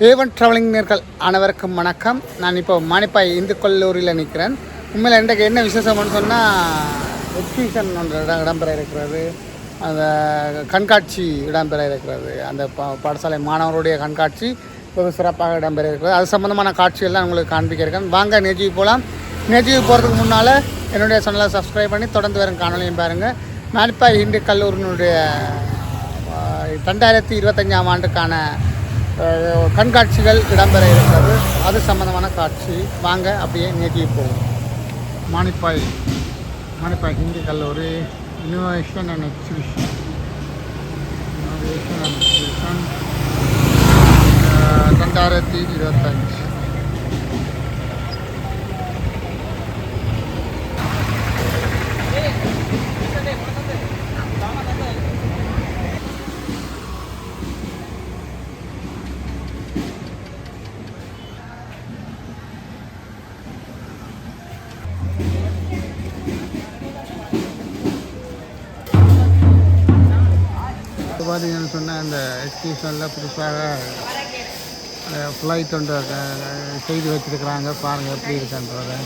A1 travelling நேர்கள் அனைவருக்கும் வணக்கம். நான் இப்போ மானிப்பாய் இந்து கல்லூரியில் நிற்கிறேன். உண்மையில் இன்றைக்கு என்ன விசேஷம்னு சொன்னால் எக்ஸிபிஷன் ஒன்று இடம்பெற இருக்கிறது. அந்த கண்காட்சி இடம்பெற இருக்கிறது. அந்த பாடசாலை மாணவருடைய கண்காட்சி வெகு சிறப்பாக இடம்பெற இருக்கிறது. அது சம்மந்தமான காட்சியெல்லாம் உங்களுக்கு காண்பிக்க இருக்கேன். வாங்க நிகழ்ச்சிக்கு போகலாம். நிகழ்ச்சிக்கு போகிறதுக்கு முன்னால் என்னுடைய சேனலை சப்ஸ்கிரைப் பண்ணி தொடர்ந்து வரும் காணொலியும் பாருங்கள். மானிப்பாய் இந்து கல்லூரியினுடைய 2025ஆம் ஆண்டுக்கான கண்காட்சிகள் இடம்பெற இருக்கிறது. அது சம்பந்தமான காட்சி. வாங்க அப்படியே நிகழ்ச்சி போகும். மானிப்பாய் ஹிந்து கல்லூரி இன்னோவேஷன் அண்ட் எக்ஸிபிஷன் 2025. பார்த்தீங்கன்னு சொன்னால் இந்த எக்ஸிபிஷனில் புதுசாக ஃப்ளைட் ஒன்று செய்து வச்சுருக்குறாங்க. பாருங்கள் எப்படி இருக்குன்றத.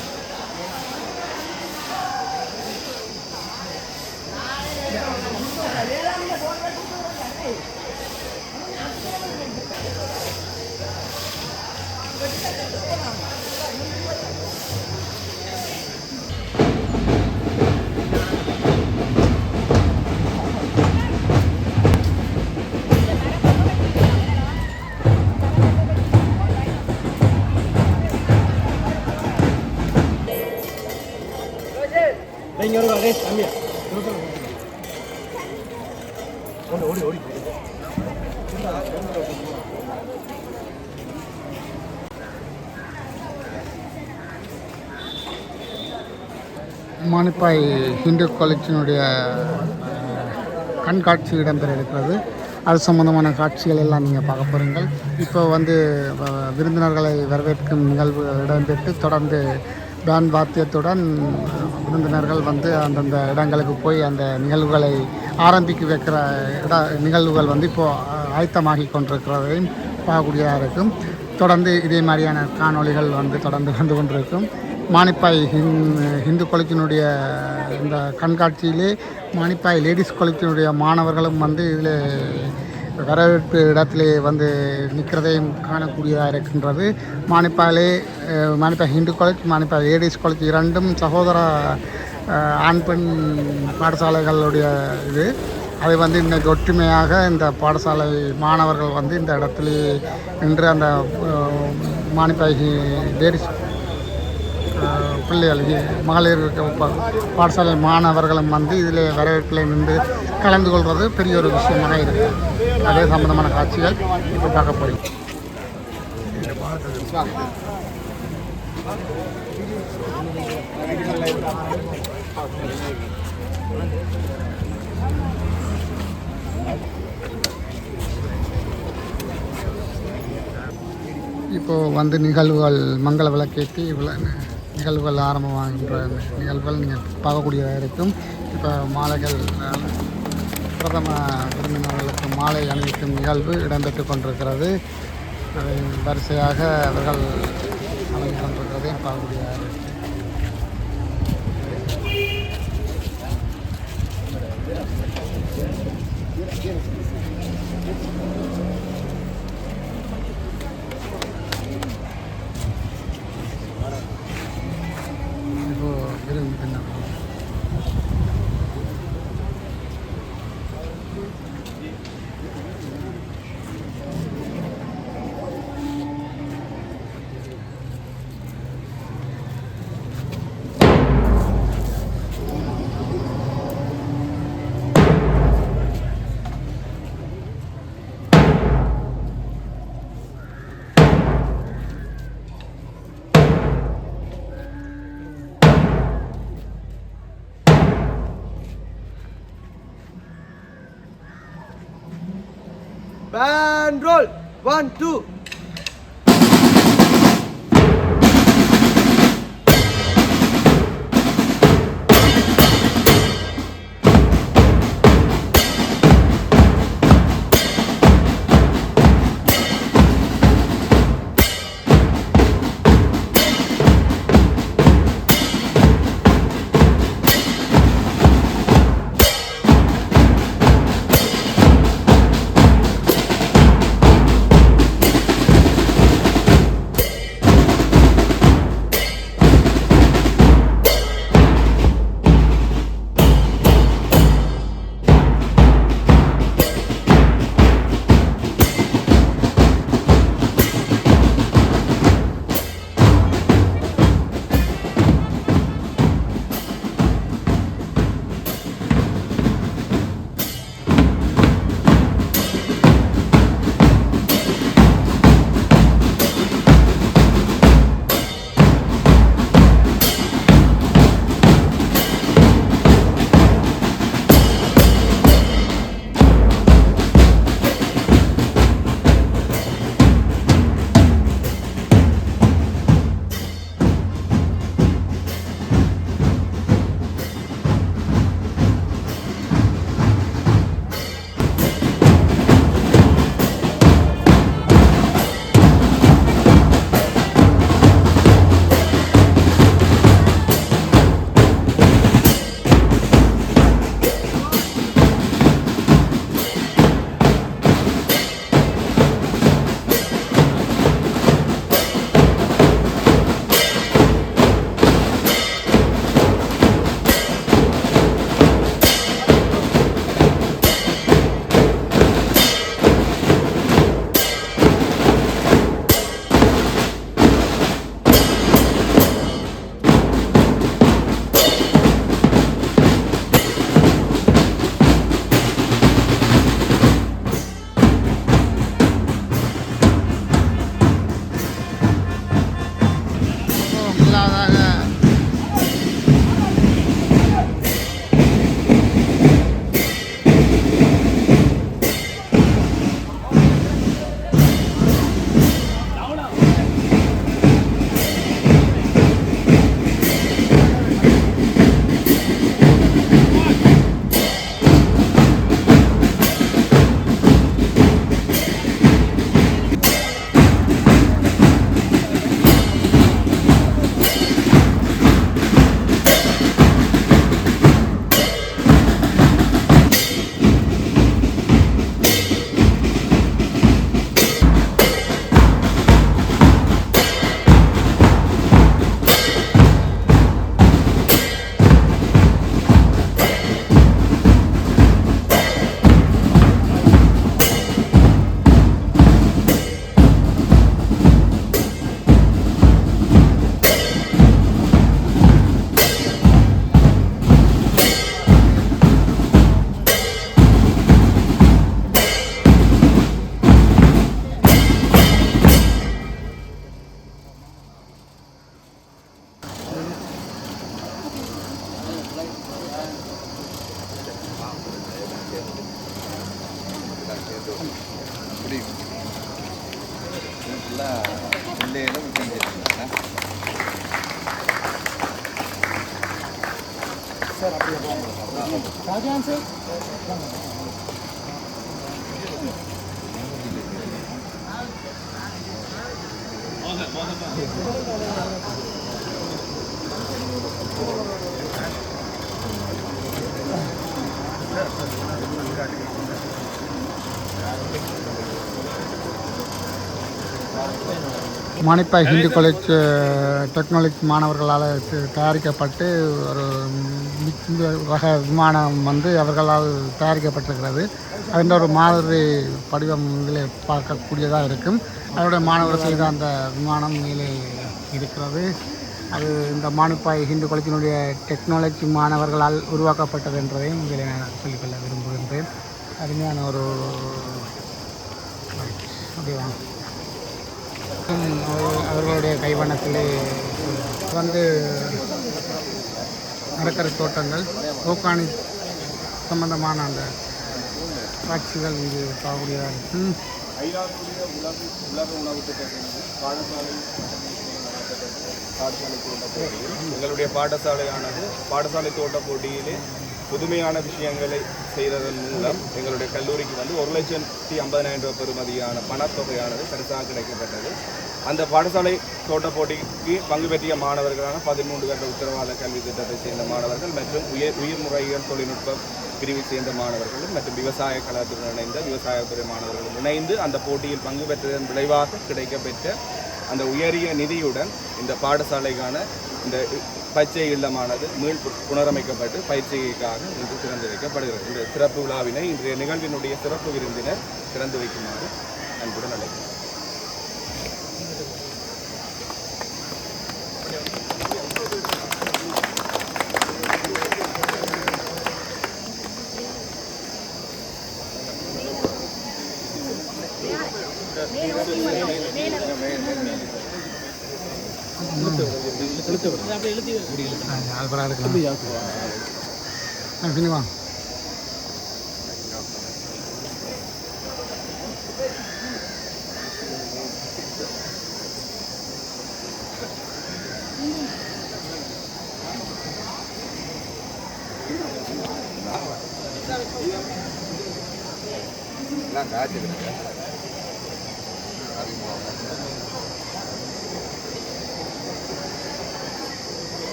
மானிப்பாய் ஹிந்து காலேஜினுடைய கண்காட்சி இடம்பெற இருக்கிறது. அது சம்பந்தமான காட்சிகள் எல்லாம் நீங்கள் பார்க்க போகிறீங்கள். இப்போ விருந்தினர்களை வரவேற்கும் நிகழ்வு இடம்பெற்று தொடர்ந்து பேண்ட் வாத்தியத்துடன் விருந்தினர்கள் அந்தந்த இடங்களுக்கு போய் அந்த நிகழ்வுகளை ஆரம்பிக்க வைக்கிற நிகழ்வுகள் இப்போது ஆயத்தமாகி கொண்டிருக்கிறதையும் பார்க்கக்கூடியதாக இருக்கும். தொடர்ந்து இதே மாதிரியான காணொளிகள் தொடர்ந்து வந்து கொண்டிருக்கும். மானிப்பாய் ஹிந்து காலேஜினுடைய இந்த கண்காட்சியிலே மானிப்பாய் லேடிஸ் காலேஜினுடைய மாணவர்களும் இதில் வரவேற்பு இடத்திலே நிற்கிறதையும் காணக்கூடியதாக இருக்கின்றது. Manipay Hindu college, Manipay ladies college இரண்டும் சகோதர ஆண் பெண் பாடசாலைகளுடைய இது. அதை இன்றைக்கு ஒற்றுமையாக இந்த பாடசாலை மாணவர்கள் இந்த இடத்துல நின்று அந்த மானிப்பாய் லேடிஸ் பிள்ளைகள் மகளிர் பாடசாலை மாணவர்களும் இதில் வரவேற்பில் நின்று கலந்து கொள்வது பெரிய ஒரு விஷயமாக இருக்குது. அதே சம்பந்தமான காட்சிகள் இப்போ பார்க்க போகிறோம். இப்போது நிகழ்வுகள் மங்கள விளக்கேற்றி நிகழ்வுகள் ஆரம்பமாகின்ற நிகழ்வுகள் நீங்கள் பார்க்கக்கூடியதாக இருக்கும். இப்போ மாலைகள் பிரதம விருந்தினர்களுக்கு மாலை அணிவிக்கும் நிகழ்வு இடம்பெற்று கொண்டிருக்கிறது. அதை வரிசையாக அவர்கள் அமைந்து கொண்டிருக்கிறதையும் பார்க்கக்கூடியதாக இருக்குது. Band roll. 1, 2. Manipay Hindu college technology மாணவர்களால் தயாரிக்கப்பட்டு ஒரு வக விமானம் வந்து அவர்களால் தயாரிக்கப்பட்டிருக்கிறது. அதில் ஒரு மாதிரி படிவம் இதில் பார்க்கக்கூடியதாக இருக்கும். அதோட மாணவர்கள் செய்த அந்த விமானம் மேலே இருக்கிறது. அது இந்த மானிப்பாய் ஹிந்து காலேஜினுடைய டெக்னாலஜி மாணவர்களால் உருவாக்கப்பட்டது என்றதையும் இதில் நான் சொல்லிக்கொள்ள விரும்புகின்றேன். அருமையான ஒரு அவர்களுடைய கைவண்ணத்திலே வந்து மரக்கரை தோட்டங்கள், ஓர்கானிக் சம்பந்தமான அந்த காட்சிகள் இங்கு பார்க்கக்கூடியதாக இருக்கும். எங்களுடைய பாடசாலையானது பாடசாலை தோட்ட போட்டியிலே புதுமையான விஷயங்களை செய்ததன் மூலம் எங்களுடைய கல்லூரிக்கு வந்து 1,50,000 ரூபாய் பெறுமதியான பணத்தொகையானது பரிசாக கிடைக்கப்பட்டது. அந்த பாடசாலை தோட்ட போட்டிக்கு பங்கு பெற்றிய மாணவர்களான 13 வருட உத்தரவாத கல்வி திட்டத்தை சேர்ந்த மாணவர்கள் மற்றும் உயிர்முறையியல் தொழில்நுட்ப பிரிவை சேர்ந்த மாணவர்களும் மற்றும் விவசாய கலாத்துடன் இணைந்த விவசாயத்துறை மாணவர்களும் இணைந்து அந்த போட்டியில் பங்கு பெற்றதன் விளைவாக கிடைக்கப்பெற்ற அந்த உயரிய நிதியுடன் இந்த பாடசாலைக்கான இந்த பயிற்சி இல்லமானது புனரமைக்கப்பட்டு பயிற்சிக்காக இன்று திறந்து வைக்கப்படுகிறது. இந்த சிறப்பு விழாவினை இன்றைய நிகழ்வினுடைய சிறப்பு விருந்தினர் திறந்து வைக்குமாறு அன்புடன் அழைக்கிறேன். சினிமா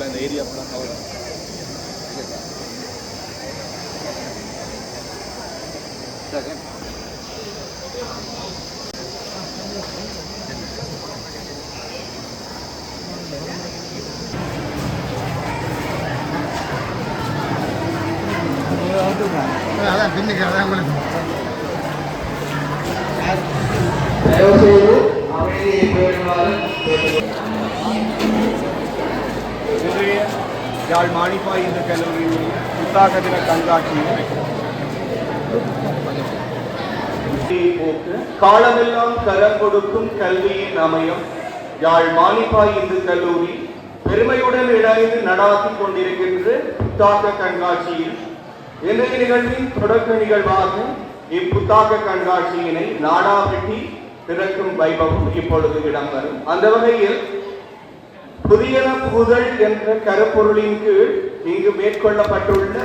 இந்த ஏரியா ஃபுல்லாக கவர் அதான் பின்னுக்கு அதான் உங்களுக்கு யாழ் மானிப்பாய் இந்து கல்லூரியினுடைய புத்தாக்க தின கண்காட்சியில் காலமெல்லாம் கரம் கொடுக்கும் கல்வியின் அமையம் யாழ் மானிப்பாய் இந்து கல்லூரி பெருமையுடன் இணைந்து நடாத்தி கொண்டிருக்கின்ற புத்தாக்க கண்காட்சியில் இன்றைய நிகழ்வின் தொடக்க நிகழ்வாக இப்புத்தாக்க கண்காட்சியினை நாடாவெட்டி திறக்கும் வைபவம் இப்பொழுது இடம்பெறும். அந்த வகையில் புதியன புகுதல் என்ற கருப்பொருளின் கீழ் இங்கு மேற்கொள்ளப்பட்டுள்ள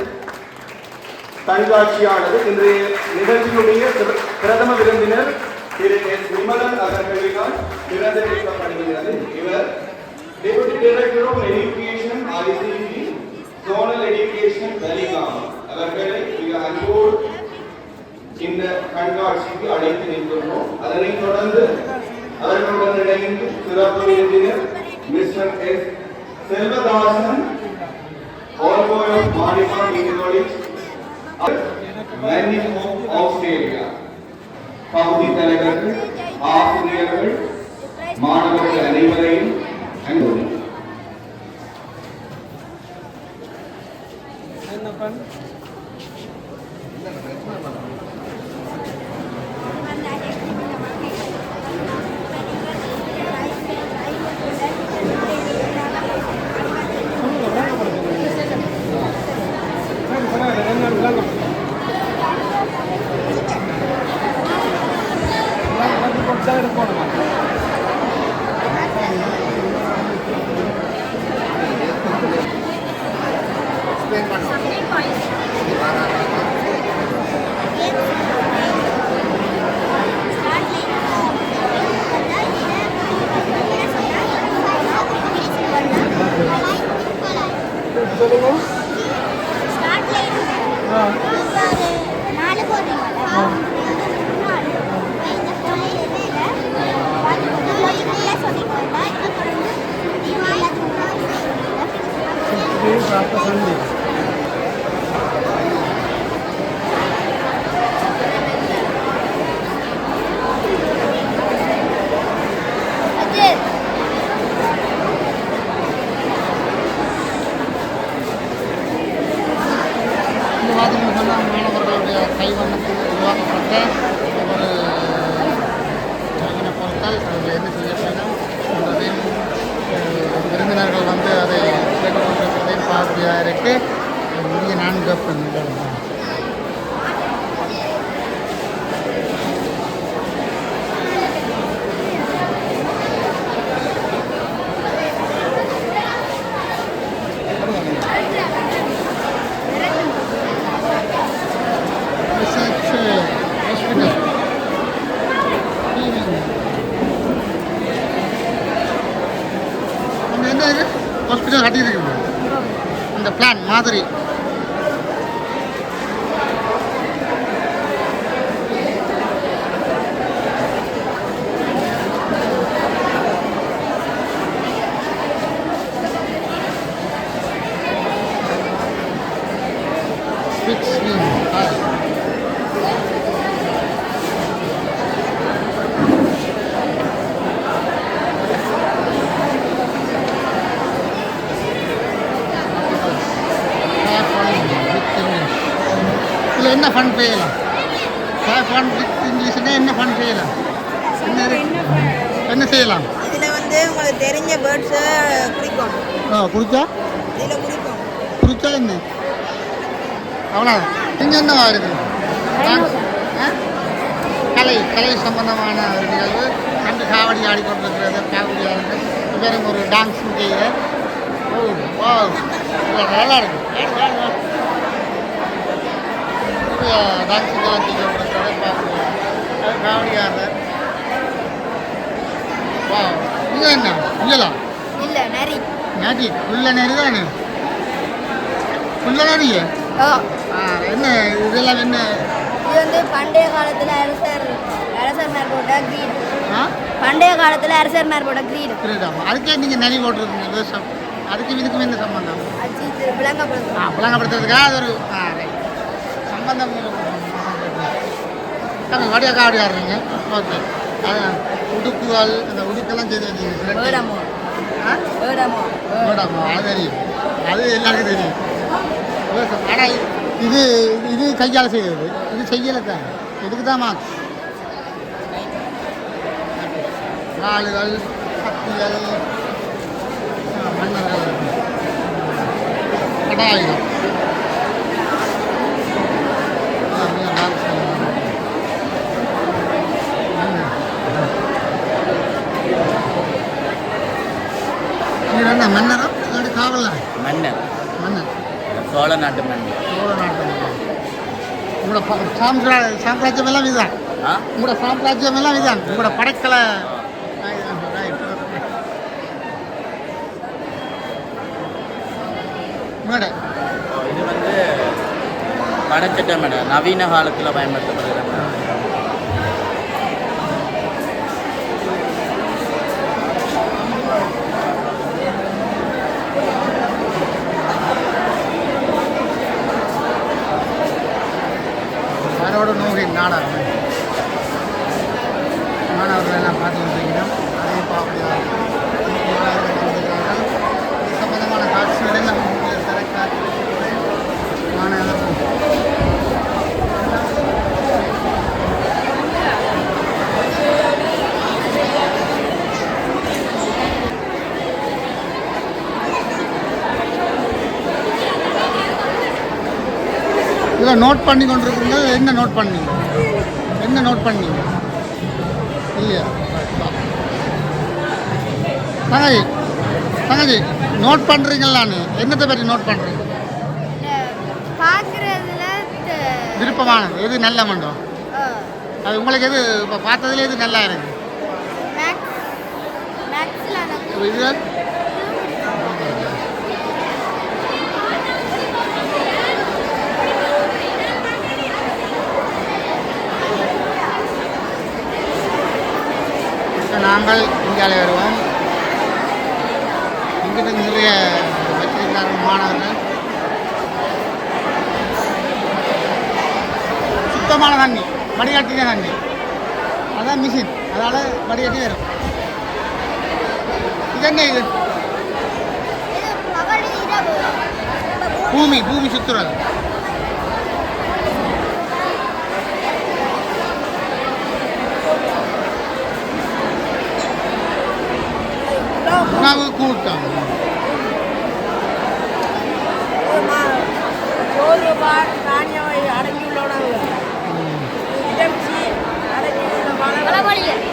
கண்காட்சியானது இன்றைய நிகழ்ச்சியுடைய பிரதம விருந்தினர் திரு எஸ். விமலன் அவர்களினால் திறந்து வைக்கப்படுகிறது. இவர் deputy director of education ICT zonal education Valikamam அவர்களை மிக அன்போடு இந்த கண்காட்சிக்கு அழைத்து நிற்கின்றோம். அதனைத் தொடர்ந்து அவர்களுடன் இணைந்து சிறப்பு விருந்தினர் மிஸ்டர் எஸ். செல்வதாசன் ஆஸ்திரேலியா பகுதி தலைவர்கள், ஆசிரியர்கள், மாணவர்கள் அனைவரையும் அன்போடு வெப்பன் மாணவர்களுடைய கைவண்ணத்தில் உருவாக்கப்பட்ட ஒரு கைவினை பொருட்கள் அதில் என்ன செய்யப்படும் என்பதையும் விருந்தினர்கள் வந்து அதை கேட்டுக்கொண்டிருப்பதையும் பார்வையாக இருக்கு இந்திய 4 பெண்கள் ஹாஸ்பிட்டல் கட்டியிருக்குங்க அந்த பிளான் மாதிரி இதில் என்ன ஃபண்ட் செய்யலாம் ஃபண்ட் இங்கிலீஷ்னா என்ன ஃபண்ட் செய்யலாம் என்ன செய்யலாம் இதில் வந்து உங்களுக்கு தெரிஞ்ச பேர்ட்ஸை குறிக்கணும். குறிச்சா இதில் குறிக்கணும். குறிச்சா என்ன அவ்வளோ இங்கே என்னவா இருக்குது கலை சம்பந்தமான ஒரு நிகழ்வு கண்டு காவடி ஆடிக்கொண்டிருக்கிறது காவடியாளர்கள் வெறும் ஒரு டான்ஸ் செய்ய நல்லா இருக்கு டான்ஸுக்கெல்லாம் செய்யப்படுறத பார்க்க காவடியாளர் வா இது என்ன இங்கலாம் இல்லை நரி நரி புள்ள நரி தானே புள்ள நரிய என்ன இதெல்லாம் என்ன இது வந்து பண்டைய காலத்தில் அரசர் போட்ட கிரீட். பண்டைய காலத்தில் அரசர் போட்ட கிரீட். அதுக்கே நீங்கள் நரி போட்டுருக்கீங்க விவசாயம் அதுக்கு இதுக்கும் என்ன சம்பந்தம் விளங்கப்படுத்தும் விளங்கப்படுத்துறதுக்காக அது ஒரு சம்பந்தம் வடியாக காவடி ஆடுறீங்க ஓகே உடுப்புகள் அந்த உடுக்கெல்லாம் செய்து வச்சுருக்கீங்க அது தெரியும் அது எல்லாருக்கும் தெரியும் ஆனால் இது இது கையால் செய்கிறது இது செய்யலை தான் இதுக்கு தான் மார்க்ஸ் வாளுகள் கத்திகள் மன்னர்கள் கடாயுகள் என்ன மன்னரா இல்லாட்டி காவலா மன்னர் மன்னர் சோழ நாட்டு மன்னர் உங்களோட சாம்ராஜ்யம் எல்லாம் இதுதான் உங்களோட சாம்ராஜ்யம் எல்லாம் இதுதான் உங்களோட படைக்கலை மேடம் இது வந்து படைச்சட்ட மேடம் நவீன காலத்தில் பயன்படுத்தப்படுகிற மேடம் யாரோட நோகை நாடகம் மாணவர்கள் எல்லாம் பார்த்து வந்தீங்கன்னா அதே பார்க்கலாம் இது சம்பந்தமான காட்சிகள் எல்லாம் உங்களுக்கு தர காட்சி இதில் நோட் பண்ணி கொண்டிருக்கீங்க. என்ன நோட் பண்ணீங்க? என்ன நோட் பண்ணீங்க? இல்லையா தங்கச்சி? தங்கச்சி நோட் பண்ணுறீங்களான்னு என்னத்தை பற்றி நோட் பண்ணுறீங்க? பார்க்குறதுல விருப்பமானது எது நல்ல மண்டபம்? அது உங்களுக்கு எது இப்போ பார்த்ததுல எது நல்லா இருக்கு? இது நாங்கள் இந்தியாவில் வருவோம். இங்கிட்ட நிறைய வச்சிருக்கிறார்கள் மாணவர்கள். சுத்தமான தண்ணி, வடிகட்டின தண்ணி, அதான் மிஷின், அதால் வடிகட்டி வரும். இது என்ன? இது பூமி பூமி சுற்றுறது. உணவு கூட்டம்.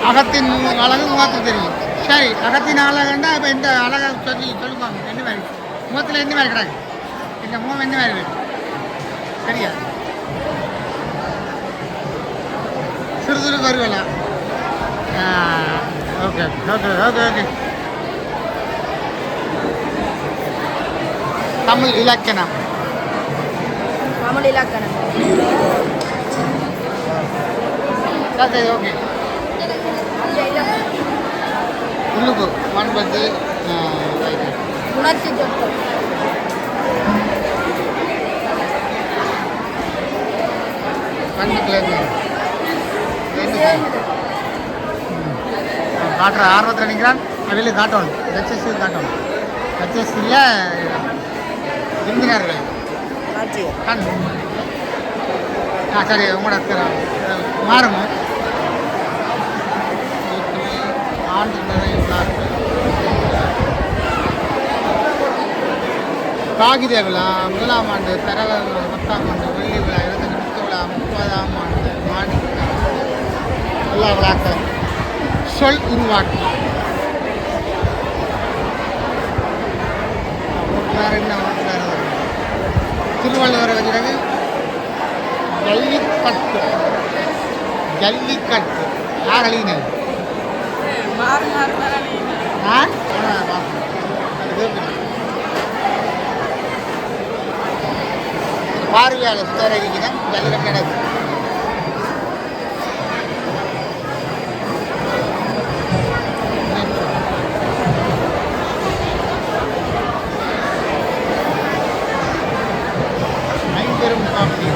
அகத்தின் அழகு முகத்துக்கு தெரியும். சரி, அகத்தின் அழகுண்டா இப்போ இந்த அழகை சொல்லுவாங்க. என்ன மாதிரி முகத்தில் என்ன மாதிரி கிடக்கு? இந்த முகம் என்ன மாதிரி இருக்கு? சரியா சிறு சிறு வருவல. Okay okay okay okay. Tamil இலக்கணம். தமிழ் இலக்கணம். Okay okay. உள்ளுக்கு 9 உணர்ச்சி சொற்கள். கண்ணுக்குலேருந்து காட்டுற ஆர்வத்தில் நிற்கிறான். வெளியில் காட்டணும். ஹெச்எஸ்சி காட்டணும். ஹெச்எஸ்சியில் விருந்தினர்கள் கண். சரி, உங்களோட மாறுங்க. ஆண்டு நிறைய காகித விழா 1ஆம் ஆண்டு, தரவ 10ஆம் ஆண்டு, வெள்ளி விழா 25 விழா 30ஆம் ஆண்டு, மாடி எல்லா விழாக்கள். சொல் உருவாக்கி என்ன திருவள்ளுவரை வச்சுருக்கு. ஜல்லிக்கட்டு. ஜல்லிக்கட்டு யார் அழியினது? பார்வையாளர் சுத்தரகிக்கு தான் ஜல்லிக்கட்டு நடக்குது. ஐம்பெரும் காப்பி.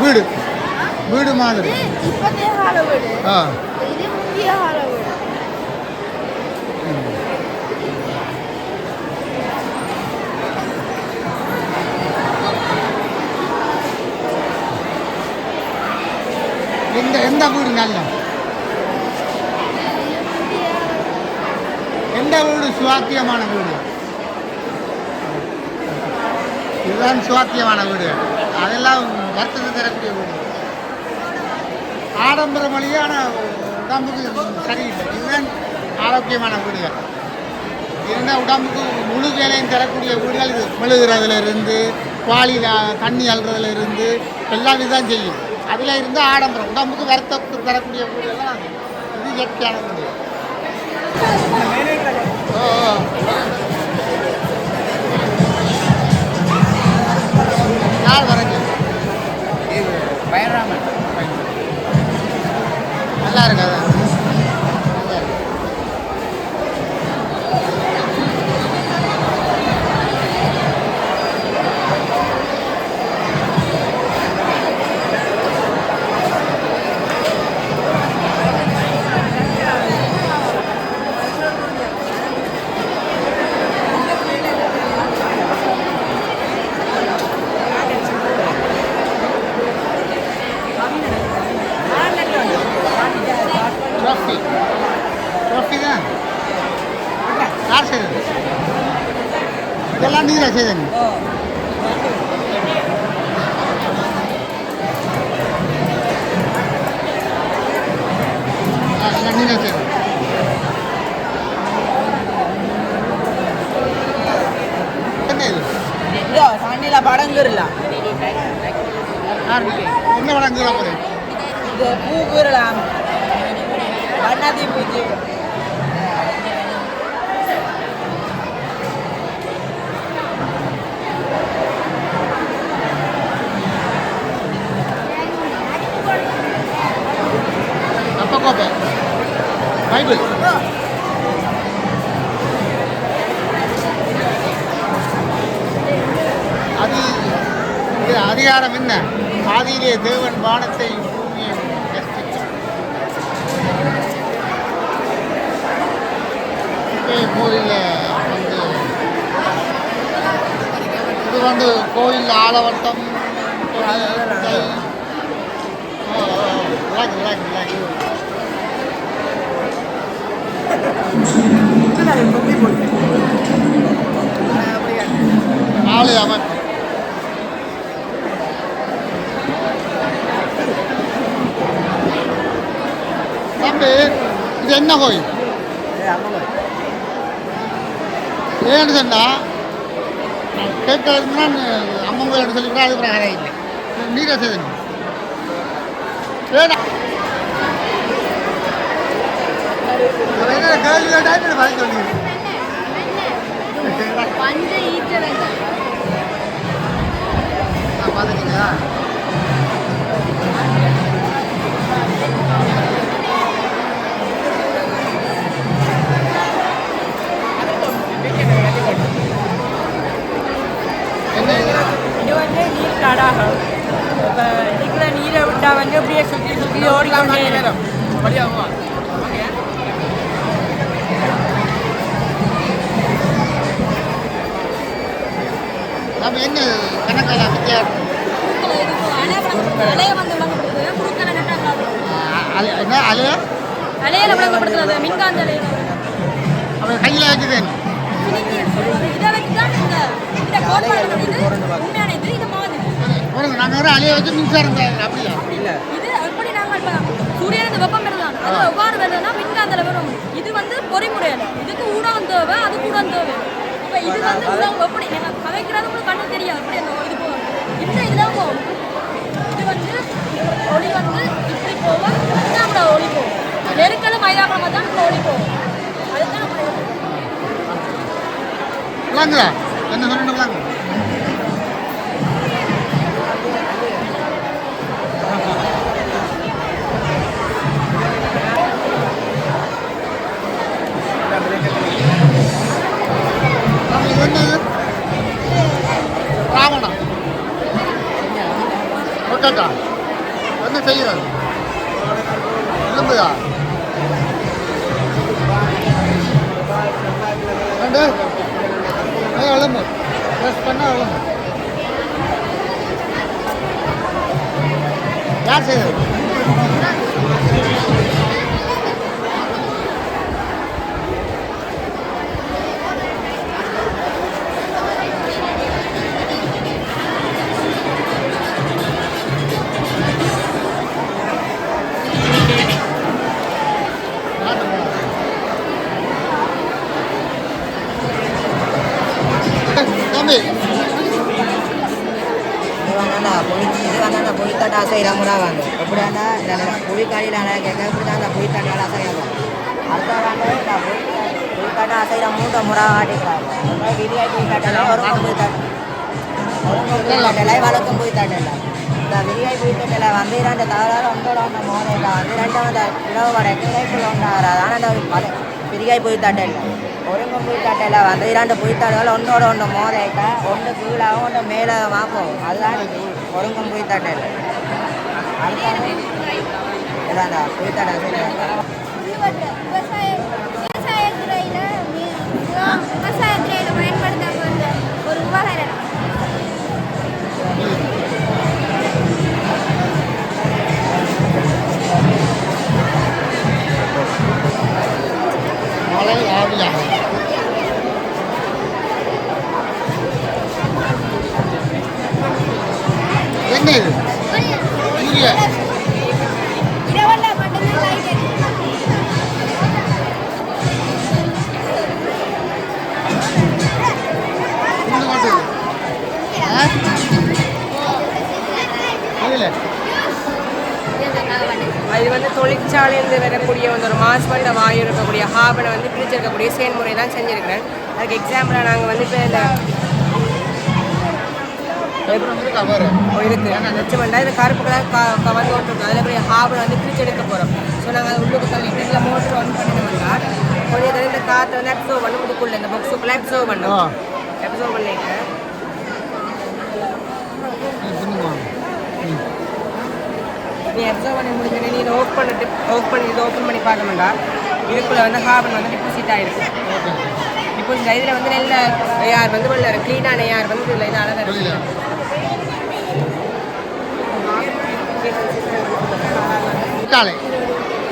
வீடு வீடு மாதிரி. இப்போதைய கால வீடு. ஆ, இது முக்கிய கால வீடு. எந்த வீடு நல்ல? எந்த வீடு சுவாத்தியமான வீடு? இதுதான் சுவாத்தியமான வீடு. அதெல்லாம் வருத்தத்தை தரக்கூடிய வீடு. ஆடம்பர மொழியான உடம்புக்கு சரியில்லை. இதுதான் ஆரோக்கியமான வீடுகள். இதுதான் உடம்புக்கு முழு வேலையும் தரக்கூடிய வீடுகள். இது மெழுகிறதுல இருந்து பாலியில் தண்ணி அல்றதுல இருந்து எல்லாம் இதுதான் செய்யும். அதில் இருந்து ஆடம்பரம் உடம்புக்கு வருத்தத்தை தரக்கூடிய வீடுகள்லாம் இது இயற்கையான வீடு. யார் வரங்க? பயராமன் நல்லா இருக்கு. அதான் ட்ராஃபி தான் யார் செய்தது இதெல்லாம் நீங்களா செய்தீங்க எல்லாம் நீங்களா செய்தது என்ன இது இதோ சாண்டில படங்குறலாம் யார் என்ன வடங்குறா போது இது பூக்குறலாம் வண்ணாதி பூச்சி apa kopi Bible இது அதிகாரம் என்ன ஆதியிலே தேவன் வானத்தை பூமியை சிருஷ்டித்தார். கோயிலில் இது வந்து கோயில் ஆலவட்டம் ஆலய அமைப்பு தம்பி இது என்ன கோயில் ஏன்னு சொன்னால் கேட்கறதுனா அம்மன் கோயில் சொல்லிவிட்டா அது பிரகாரம் இல்லை நீரே செய்தீங்க ஏடா கேள்வி கேட்டால் பதில் சொல்லுங்க பஞ்ச ஈச்சவங்க பார்த்துட்டீங்களா இது வந்து நீர் தடாகம் இப்போ இருக்கிற நீரை விட்டா வந்து அப்படியே சுற்றி சுற்றி ஓடிக்கொண்டே இருக்கும் நம்ம என்ன கணக்கெல்லாம் வித்தியாசம் அலைய வந்து விளங்கப்படுத்துது குறுக்கலை நட்டாங்க என்ன அலையா அலையில விளங்கப்படுத்துறது மின்காந்த அலையில அவன் கையில் வச்சுது இதை வச்சு தான் இந்த கோட்பாடு உண்மையான இது மாதிரி ஒரு நாங்கள் அலையை வச்சு மின்சாரம் அப்படியா இது எப்படி நாங்கள் இப்போ சூரியனுக்கு வெப்பம் பெறலாம் அது எவ்வாறு வருதுன்னா மின்காந்தல வரும் இது வந்து பொறிமுறையில் இதுக்கு ஊடகம் தேவை அது கூட தேவை இப்போ இது வந்து ஊடகம் எப்படி நாங்கள் கதைக்கிறது உங்களுக்கு கண்ணு தெரியாது எப்படி அந்த இது போகும் இந்த இதெல்லாம் போகும் இது வந்து ஒளி வந்து இப்படி போகும் நம்மளோட ஒளி போகும் நெருக்கலும் மைதானமாக தான் நம்மளோட ஒளி போகும் அதுதான் நம்ம விளாங்குதா என்ன சொல்லிட்டு விளாங்க ராவணா ஒட்டா என்ன செய்கிறாரு எலும்புதா ரெண்டு எலும்பு ப்ரெஸ் பண்ண எலும்பு யார் செய்யறது தம்பி புளித்தட்டை அசைகிற முறை வந்து எப்படி இருந்தால் புளிக்கறியில் கேட்க இப்படி தான் அந்த புளித்தட்டையால் அசையலாம் அடுத்த வந்து இந்த புளித்தட்டை அசைகிற மூட்டை முறை காட்டிக்கிறாங்க விரியாய் புளித்தட்டையில் ஒரு புளித்தட்டை வழக்கம் புளித்தட்டையில் இந்த விரியாய் புளித்தட்டையில் வந்து இரண்டு தகவலால் ஒன்றோட ஒன்று மோதையில் வந்து ரெண்டு வந்து இரவு வர கிளைக்குள்ள ஒன்றாரு ஆனால் அந்த விரியாய் புளித்தட்டையில் ஒருங்கும் புளித்தட்டையில் வந்து இரண்டு புளித்தட்டைகள் ஒன்றோட ஒன்று மோதைட்டா ஒன்று கீழாகவும் ஒன்று மேலே மாப்போம் அதுதான் ஒருங்கும் புளித்தட்டையில் அடுத்த இதான் புளித்தட்டை விவசாயத்துறையில் பயன்படுத்தப்படுற ஒரு உபகரணம் தொழிற்சாலையிலிருந்து வரக்கூடிய ஒரு மாசுபட்ட வாயு இருக்கக்கூடிய ஹாபனை வந்து பிரிச்சிருக்கக்கூடிய செயல்முறை தான் செஞ்சுருக்கிறேன். அதுக்கு எக்ஸாம்பிளாக நாங்கள் வந்து இப்போ இந்த இருக்கு லட்சமெண்டா இது கருப்பு கலர் வந்து ஓட்டிருக்கோம். அதில் போய் ஹாபனை வந்து பிரிச்சு எடுக்க போகிறோம். ஸோ நாங்கள் அது உள்ளுக்கு தள்ளிட்டு இதில் மோட்டர் ஆன் பண்ணிட்டோம்னா கொஞ்சம் தள்ளி இந்த காற்றை வந்து அப்சர்வ் பண்ண முதுக்குள்ள இந்த பாக்ஸுக்குள்ளே அப்சர்வ் பண்ணோம். அப்சர்வ் பண்ணிட்டு நீ அப்சர்வ் பண்ணி முடிஞ்சோடனே நீ இதை ஓப்பன் பண்ணி பார்க்கணும்டா இதுக்குள்ளே வந்து ஹார்பன் வந்து டிபாசிட் ஆகிருக்கு. டிபாசிட் இதில் வந்து நல்ல ஏர் வந்து உள்ள க்ளீனான ஏர் வந்து இதில் இதால் தான் இருக்குது.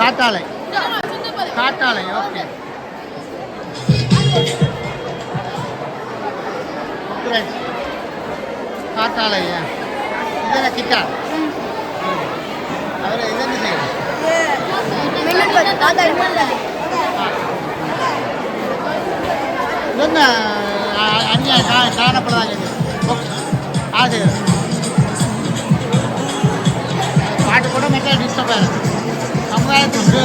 காட்டாலை காட்டாலை ஓகே காட்டாலை இதெல்லாம் கிட்டா அவர் இதென்ன செய்யணும் இதென்ன அந்நிய காணப்படாது ஆகுது பாட்டு கூட மெட்டல் டிஸ்டர்ப் ஆகும் சமுதாயத்துக்கு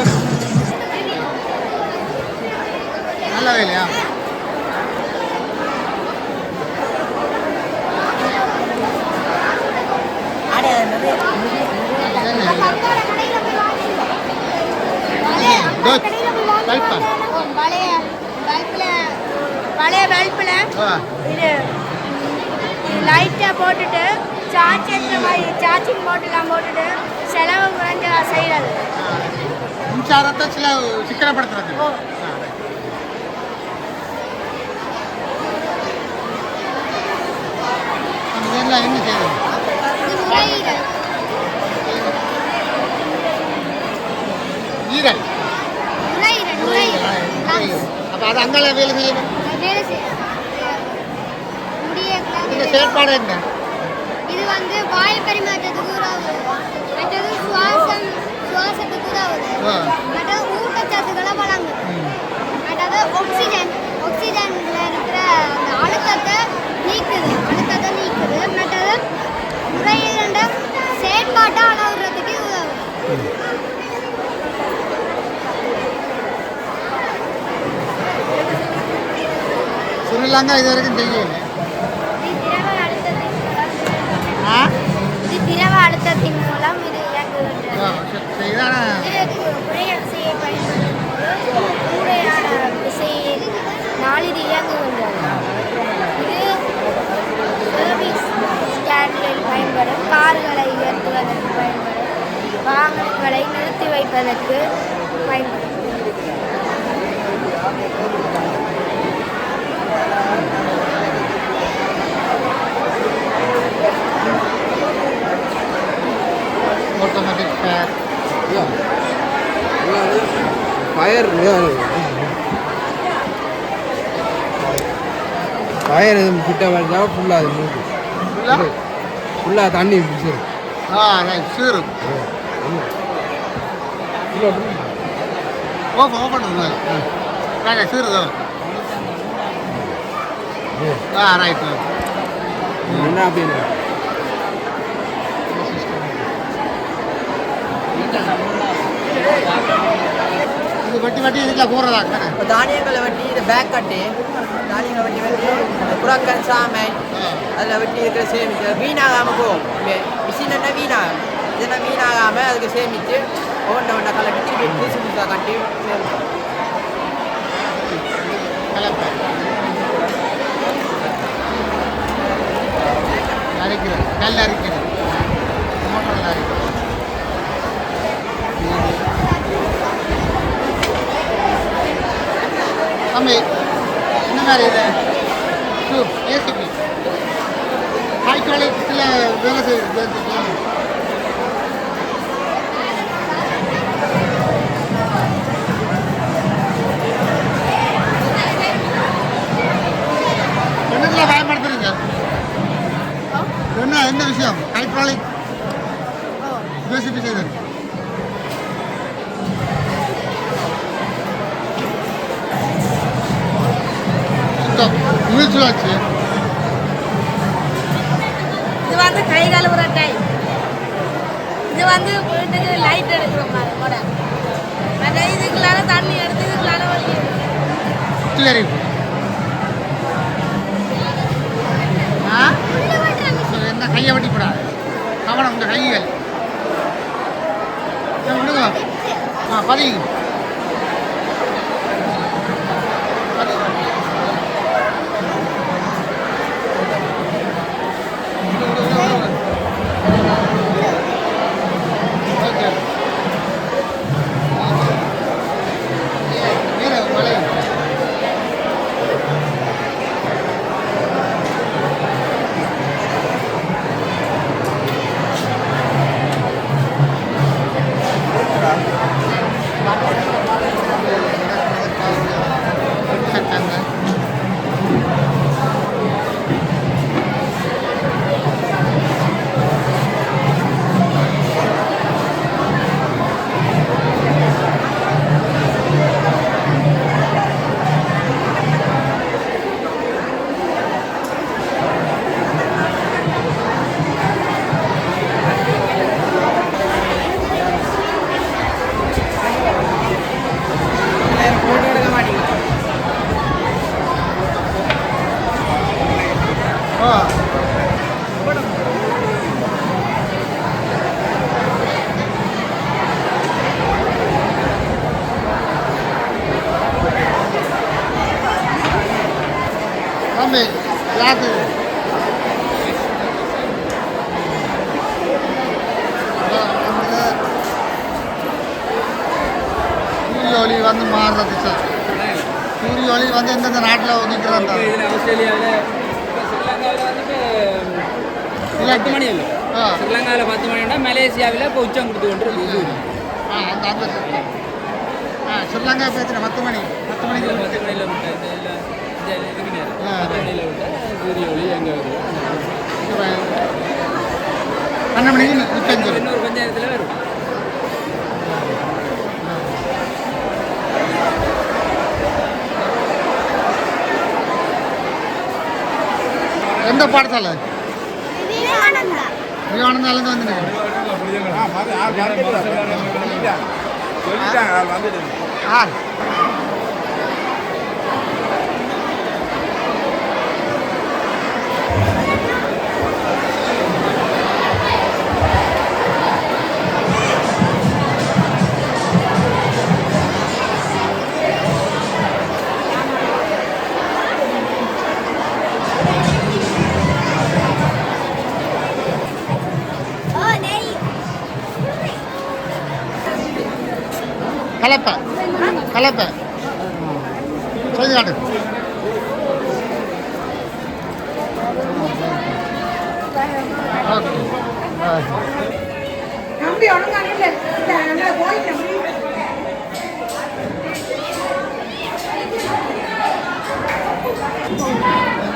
நல்ல வேலையா பழைய பல்பில் இது லைட்டாக போட்டுட்டு சார்ஜ் ஏற்ற மாதிரி சார்ஜிங் போட்டுலாம் போட்டுட்டு செலவு குறைஞ்ச செய்கிறது மின்சாரத்தை சில சிக்கனப்படுத்துறது. இதெல்லாம் என்ன செய்யறது ஈரல் அப்போ அது அங்கே வேலை செய்யணும். செயற்பாடு என்ன இது வந்து வாயு பரிமாற்றத்துக்கு உதவுது, மற்றது சுவாசத்துக்கு உதவுது, மற்றது ஊட்டச்சத்துக்களை வழங்குது, மற்றது ஆக்சிஜன்ல இருக்கிற அந்த அழுத்தத்தை நீக்குது, மற்றது நுரையீரல செயற்பாட்டை அளவுறதுக்கு உதவுது. ஸ்ரீலங்கா இது வரைக்கும் செய்யல. இது திரவ அழுத்தத்தின் மூலம் இது விசையில் நாளிது இயங்குகின்றது. இது சர்வீஸ் ஸ்டாண்டில் பயன்படும், கார்களை உயர்த்துவதற்கு பயன்படும், வாகனங்களை நிறுத்தி வைப்பதற்கு பயன்படும். automatic fire. ஃபயர் எதுவும் கிட்ட வருதா ஃபுல்லாக அது மூக்கு ஃபுல்லாக தண்ணி பிடிச்சிரும். ரைட் சீரும் ஓப்பன் ரைட் சீருதோ ரைட் என்ன அப்படின்னு இது வட்டி இதுக்குள்ள போடுறதா இப்போ தானியங்களை வட்டி இதை பேக் கட்டி தானியங்களை வட்டி புறாக்கன் சாமை அதில் வட்டி இருக்கிற சேமித்து வீணாகாமல் போகும். மிஷின் என்ன வீணாகும், இதெல்லாம் வீணாகாமல் அதுக்கு சேமித்து ஒவ்வொன்றை கலட்டி திருப்பி புதுசு புதுசாக கட்டி அரைக்கிறது கல் அரைக்கிறது மோட்டரில் அரைக்கிறது. தம்பி என்ன மாதிரி இது ஏசிபி ஹை குவாலிட்டியில் வேலை செய்யுது. என்னத்தில் பயன்படுத்துறீங்க? என்ன விஷயம் ஹைட்ராலிக் ஏசிபி செய்தது? வீழ்ச்சியாச்சு. இது வந்து கை கழுவுற டை, இது வந்து வீட்டுக்கு லைட் எடுக்கிறோம். இதுக்குள்ளால தண்ணி எடுத்து இதுக்குள்ளால வழி சரி என்ன கையை வெட்டிக்கூடாது கவனம் இந்த கைகள் விடுங்க பதிங்க யாரு சூரிய ஒளி வந்து மாறுறது சார் சூரிய ஒளி வந்து எந்தெந்த நாட்டில் ஒதுக்கிறாங்க ஆஸ்திரேலியாவில் ஸ்ரீலங்காவில் வந்துட்டு 10 மணி இல்லை ஸ்ரீலங்காவில் 10 மணினா மலேசியாவில் இப்போ உச்சம் கொடுத்து கொண்டு இருக்குது அந்த அந்த ஸ்ரீலங்கா பேசுகிற 10 மணிக்கு 10 மணியில் விட்டேன் இதுக்கு நேரம் 10 மணியில் விட்டேன் சூரிய ஒளி எங்கே வருது 12 மணிக்கு உச்சம் இன்னொரு கொஞ்ச நேரத்தில் வரும் எந்த பாடசாலை விவேகானந்தாலேருந்து வந்துடுங்க கலப்பை கலப்பை சொல்லி காட்டு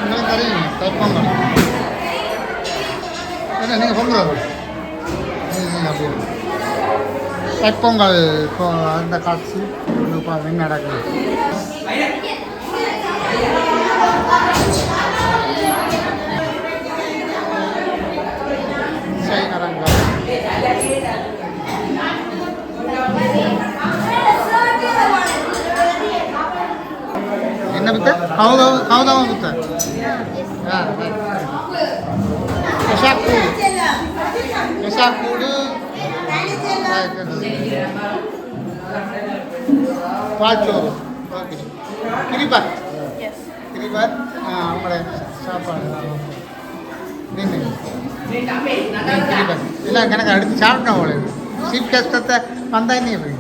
உங்களுக்கு தெரியும் தைப்பொங்கல் என்ன நீங்கள் பொங்கல் அப்படி தைப்பொங்கல் இப்போ அந்த காட்சி என்ன நடக்குது என்ன ಬಿತ್ತ ಹೌದವ ಬಿತ್ತ ಕೂಡು பால்சோறு ஓகே கிரிபாத் கிரிபாத் அவங்களோட சாப்பாடு கிரிபாத் எல்லாம் கணக்கு அடுத்து சாப்பிட்டோம் அவ்வளோ சீஃப் கஷ்டத்தை வந்தா நீ எப்படி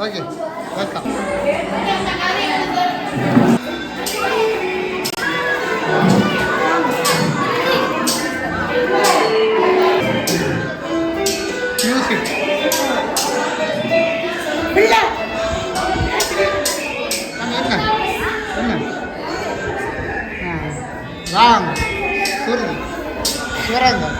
ஓகே வெல்கம் மியூசிக் ராங் சுருதி சுரங்கம்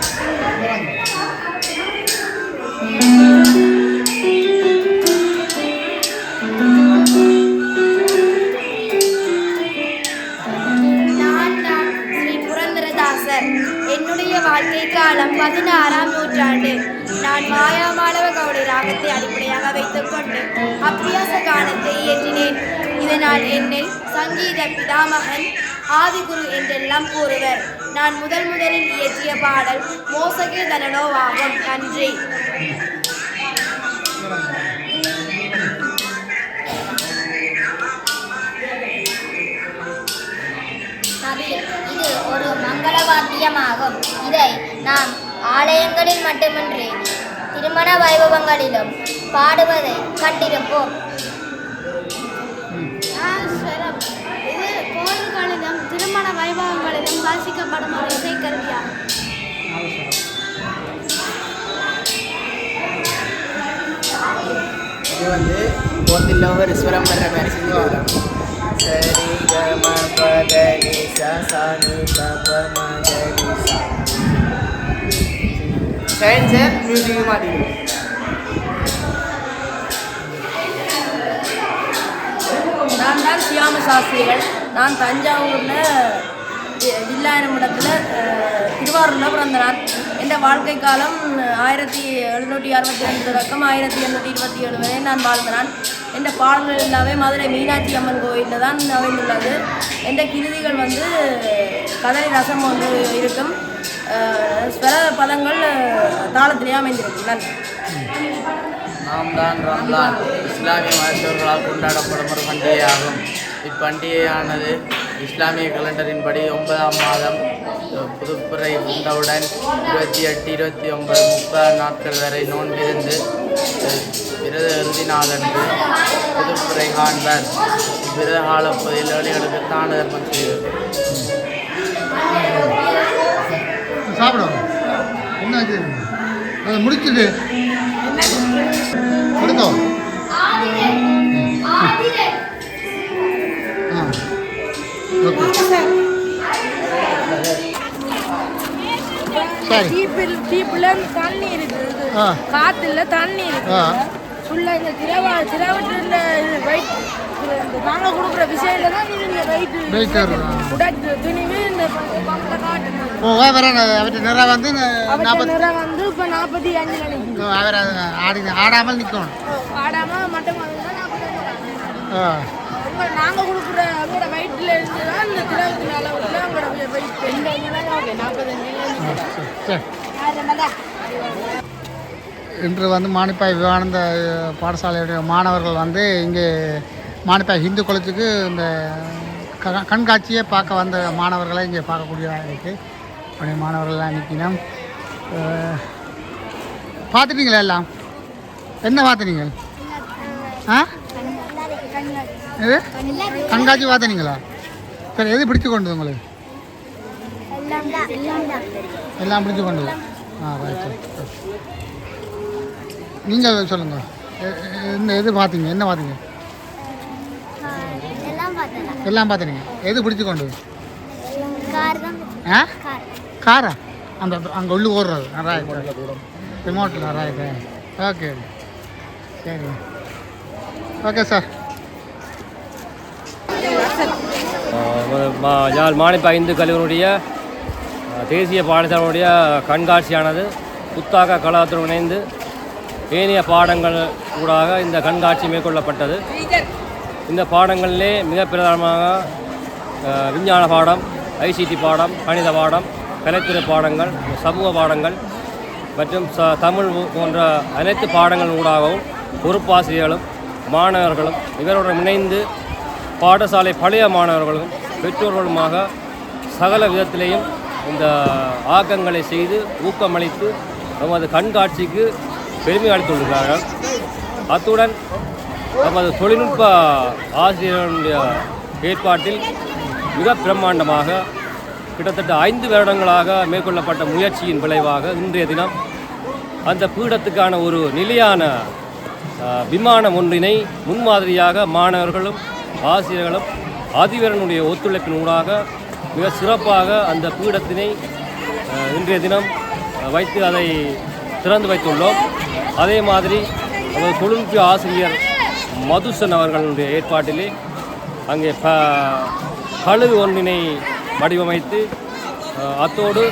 என்னுடைய வாழ்க்கை காலம் 16ஆம் நூற்றாண்டு. நான் மாயாமாளவ கவுளை ராகத்தை அடிப்படையாக வைத்துக்கொண்டு அப்பியாச கானத்தை இயற்றினேன். இதனால் என்னை சங்கீத பிதாமகன் ஆதிகுரு என்றெல்லாம் கூறுவர். நான் முதலில் இயற்றிய பாடல் மோசகே தனனோவாகும். நன்றி. இது ஒரு மங்கள வாத்தியமாகும். இதை நாம் ஆலயங்களில் மட்டுமின்றி திருமண வைபவங்களிலும் பாடுவதை கண்டிருப்போம். இது கோயில்களிலும் திருமண வைபவங்களிலும் வாசிக்கப்படும் ஒரு இசைக்கருவியாகும். இது வந்து கோத்தில ஒரு ஸ்வரம் வர்ற மாதிரி செஞ்சுக்கலாம். சரி கம பத நி ச ச நி ப ப ம க நி ச. சயின்ஸை மியூசிக் மாற்றிடும். நான் தான் சியாம சாஸ்திரிகள். நான் தஞ்சாவூரில் வில்லாயனமிடத்தில் திருவாரூரில் பிறந்த நான். என் வாழ்க்கை காலம் 1762 தொடக்கம் 1827 வரை நான் வாழ்ந்தேன். என் பாடல்கள் எல்லாமே மதுரை மீனாட்சி அம்மன் கோயிலில் தான் அமைந்துள்ளது. என் கிருதிகள் வந்து கதறி ரசம் ஒன்று இருக்கும். ஸ்வர பதங்கள் தாளத்திலே அமைந்திருக்கும். நன்றி. நாம் தான் ரம்லான் இஸ்லாமிய மதத்தவர்களால் கொண்டாடப்படும் ஒரு பண்டிகையாகும். இப்பண்டிகையானது இஸ்லாமிய கலண்டரின்படி 9ஆம் மாதம் புதுப்பிறை உண்டவுடன் 28, 29, 30 நாட்கள் வரை நோன்பிருந்து விரத இறுதி நாளன்று புதுப்பிறை காண்பர். விரத கால ஏழைகளுக்கு தான தர்மம் செய்வது. சாப்பிடும் என்ன இது அதை முடிச்சுட்டு கொடுத்தோம். டீப்பில் தண்ணி இருக்குது, காத்துல தண்ணி இருக்குது. ஃபுல்லாக இந்த திரவட்டில் நாங்கள் கொடுக்குற விஷயம்ல தான் இது இந்த வெயிட் உடைச்சு துணிவு இந்த பம்பில் காட்டணும். நிறம் வந்து நிறம் வந்து இப்போ 45 ஆடாமல் நிற்கணும். ஆடாமல் மட்டும் நாங்கள் கொடுக்குற அவங்களோட வயிற்றில் இருந்து தான் இந்த திரவத்தின் அளவுக்கு அவங்களோட வெயிட் 45. இன்று வந்து மானிப்பாய் விவேகானந்த பாடசாலையுடைய மாணவர்கள் வந்து இங்கே மானிப்பாய் இந்து காலேஜுக்கு இந்த கண்காட்சியை பார்க்க வந்த மாணவர்களை இங்கே பார்க்கக்கூடியதாக இருக்குது. அப்படியே மாணவர்கள்லாம் நிற்கணும். பார்த்துட்டீங்களா எல்லாம்? என்ன பார்த்துட்டீங்க? எது கண்காட்சி பார்த்தீங்களா? சரி, எது பிடிச்சு கொண்டு உங்களுக்கு? எல்லாம் பிடிச்சு கொண்டு. ரைட். நீங்கள் சொல்லுங்கள், எது பார்த்தீங்க? என்ன பார்த்தீங்க? எல்லாம் பார்த்துனீங்க. எது பிடிச்சு கொண்டு? காரா? அந்த அங்கே உள்ளு ஓடுறது ரிமோட்டில். ரைட்டு. ஓகே, சரி, ஓகே சார். யாழ் மானிப்பாய் இந்து கல்லூரியுடைய தேசிய பாடசாலையுடைய கண்காட்சியானது புத்தாக்க கலாத்துடன் இணைந்து ஏனைய பாடங்கள் ஊடாக இந்த கண்காட்சி மேற்கொள்ளப்பட்டது. இந்த பாடங்களிலே மிக பிரதானமாக விஞ்ஞான பாடம், ஐசிடி பாடம், கணித பாடம், கலைத்துறை பாடங்கள், சமூக பாடங்கள் மற்றும் தமிழ் போன்ற அனைத்து பாடங்கள் ஊடாகவும் பொறுப்பாசிரியர்களும் மாணவர்களும் இவருடன் இணைந்து பாடசாலை பழைய மாணவர்களும் பெற்றோர்களுமாக சகல விதத்திலேயும் இந்த ஆக்கங்களை செய்து ஊக்கமளித்து நமது கண்காட்சிக்கு பெருமை அளித்துள்ளார்கள். அத்துடன் நமது தொழில்நுட்ப ஆசிரியர்களுடைய ஏற்பாட்டில் மிக பிரம்மாண்டமாக கிட்டத்தட்ட 5 வருடங்களாக மேற்கொள்ளப்பட்ட முயற்சியின் விளைவாக இன்றைய தினம் அந்த பீடத்துக்கான ஒரு நிலையான விமானம் ஒன்றினை முன்மாதிரியாக மாணவர்களும் ஆசிரியர்களும் அதிபரனுடைய ஒத்துழைப்பின் ஊடாக மிக சிறப்பாக அந்த பீடத்தினை இன்றைய தினம் வைத்து அதை திறந்து வைத்துள்ளோம். அதே மாதிரி நமது தொழில்நுட்ப ஆசிரியர் மதுசன் அவர்களுடைய ஏற்பாட்டிலே அங்கே கழுகு ஒன்றினை வடிவமைத்து அத்தோடு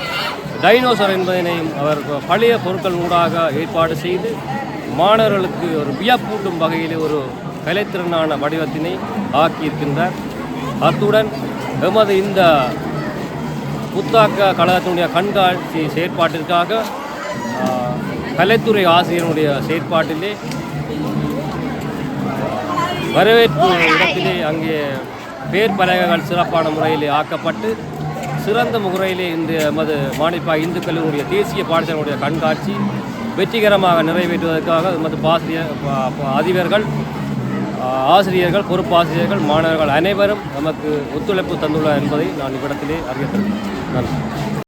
டைனோசர் என்பதனையும் அவர் பழைய பொருட்கள் ஊடாக ஏற்பாடு செய்து மாணவர்களுக்கு ஒரு வியப்பூட்டும் வகையில் ஒரு கலைத்திறனான வடிவத்தினை ஆக்கியிருக்கின்றார். அத்துடன் எமது இந்த புத்தாக்க கழகத்தினுடைய கண்காட்சி செயற்பாட்டிற்காக கலைத்துறை ஆசிரியருடைய செயற்பாட்டிலே வரவேற்பு இடத்திலே அங்கே பேர் பலகைகள் சிறப்பான முறையிலே ஆக்கப்பட்டு சிறந்த முறையிலே இந்த எமது மானிப்பா இந்து கல்லூரியுடைய தேசிய பாடசாலையுடைய கண்காட்சி வெற்றிகரமாக நிறைவேற்றுவதற்காக எமது அதிபர்கள், ஆசிரியர்கள், பொறுப்பாசிரியர்கள், மாணவர்கள் அனைவரும் நமக்கு ஒத்துழைப்பு தந்துள்ளார் என்பதை நான் இவ்விடத்திலே அறிவித்தேன். நன்றி.